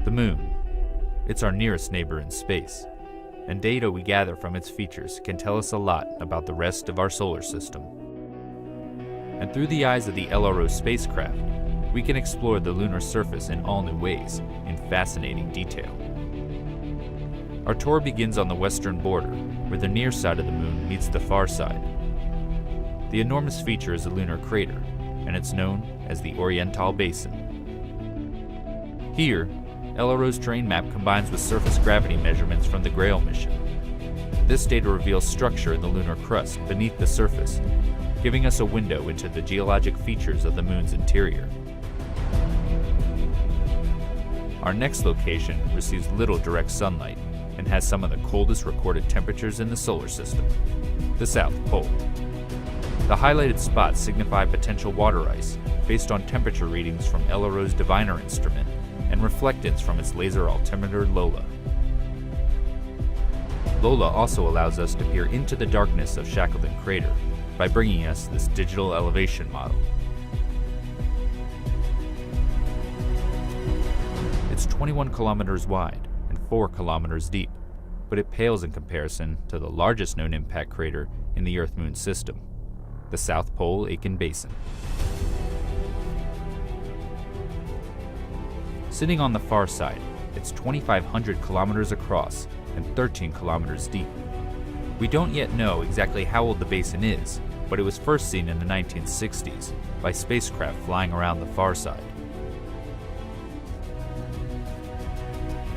The Moon. It's our nearest neighbor in space, and data we gather from its features can tell us a lot about the rest of our solar system. And through the eyes of the LRO spacecraft, we can explore the lunar surface in all new ways, in fascinating detail. Our tour begins on the western border, where the near side of the Moon meets the far side. The enormous feature is a lunar crater, and it's known as the Oriental Basin. Here, LRO's terrain map combines with surface gravity measurements from the Grail mission. This data reveals structure in the lunar crust beneath the surface, giving us a window into the geologic features of the Moon's interior. Our next location receives little direct sunlight and has some of the coldest recorded temperatures in the solar system, the South Pole. The highlighted spots signify potential water ice based on temperature readings from LRO's diviner instrument and reflectance from its laser altimeter Lola. Lola also allows us to peer into the darkness of Shackleton Crater by bringing us this digital elevation model. It's 21 kilometers wide and 4 kilometers deep, but it pales in comparison to the largest known impact crater in the Earth-Moon system, the South Pole Aitken Basin. Sitting on the far side, it's 2,500 kilometers across and 13 kilometers deep. We don't yet know exactly how old the basin is, but it was first seen in the 1960s by spacecraft flying around the far side.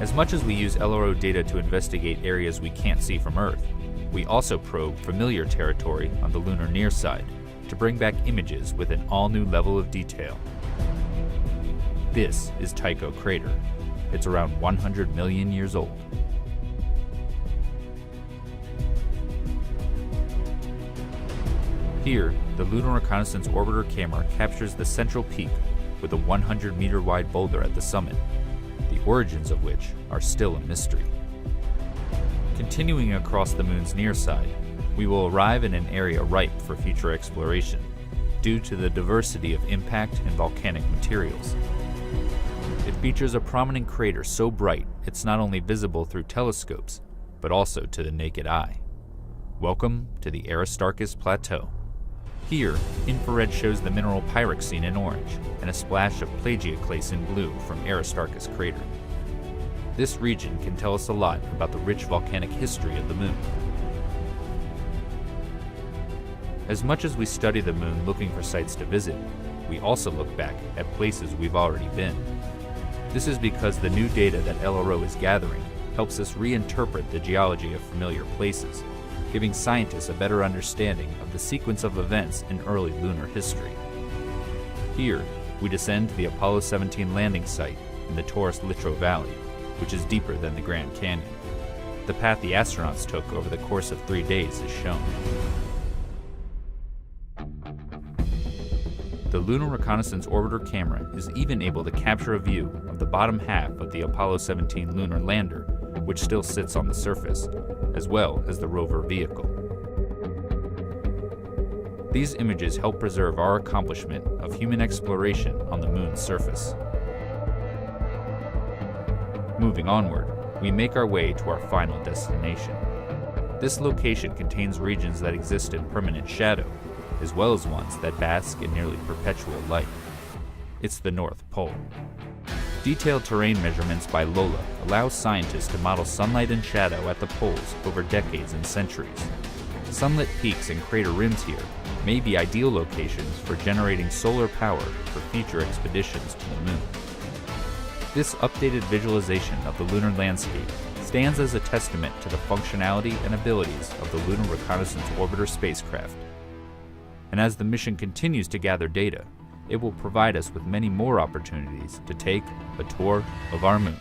As much as we use LRO data to investigate areas we can't see from Earth, we also probe familiar territory on the lunar near side to bring back images with an all-new level of detail. This is Tycho Crater. It's around 100 million years old. Here, the Lunar Reconnaissance Orbiter camera captures the central peak with a 100-meter wide boulder at the summit, the origins of which are still a mystery. Continuing across the Moon's near side, we will arrive in an area ripe for future exploration due to the diversity of impact and volcanic materials. It features a prominent crater so bright it's not only visible through telescopes, but also to the naked eye. Welcome to the Aristarchus Plateau. Here, infrared shows the mineral pyroxene in orange and a splash of plagioclase in blue from Aristarchus crater. This region can tell us a lot about the rich volcanic history of the Moon. As much as we study the Moon looking for sites to visit, we also look back at places we've already been. This is because the new data that LRO is gathering helps us reinterpret the geology of familiar places, giving scientists a better understanding of the sequence of events in early lunar history. Here, we descend to the Apollo 17 landing site in the Taurus-Littrow Valley, which is deeper than the Grand Canyon. The path the astronauts took over the course of 3 days is shown. The Lunar Reconnaissance Orbiter camera is even able to capture a view of the bottom half of the Apollo 17 lunar lander, which still sits on the surface, as well as the rover vehicle. These images help preserve our accomplishment of human exploration on the Moon's surface. Moving onward, we make our way to our final destination. This location contains regions that exist in permanent shadow, as well as ones that bask in nearly perpetual light. It's the North Pole. Detailed terrain measurements by Lola allow scientists to model sunlight and shadow at the poles over decades and centuries. Sunlit peaks and crater rims here may be ideal locations for generating solar power for future expeditions to the Moon. This updated visualization of the lunar landscape stands as a testament to the functionality and abilities of the Lunar Reconnaissance Orbiter spacecraft. And as the mission continues to gather data, it will provide us with many more opportunities to take a tour of our Moon.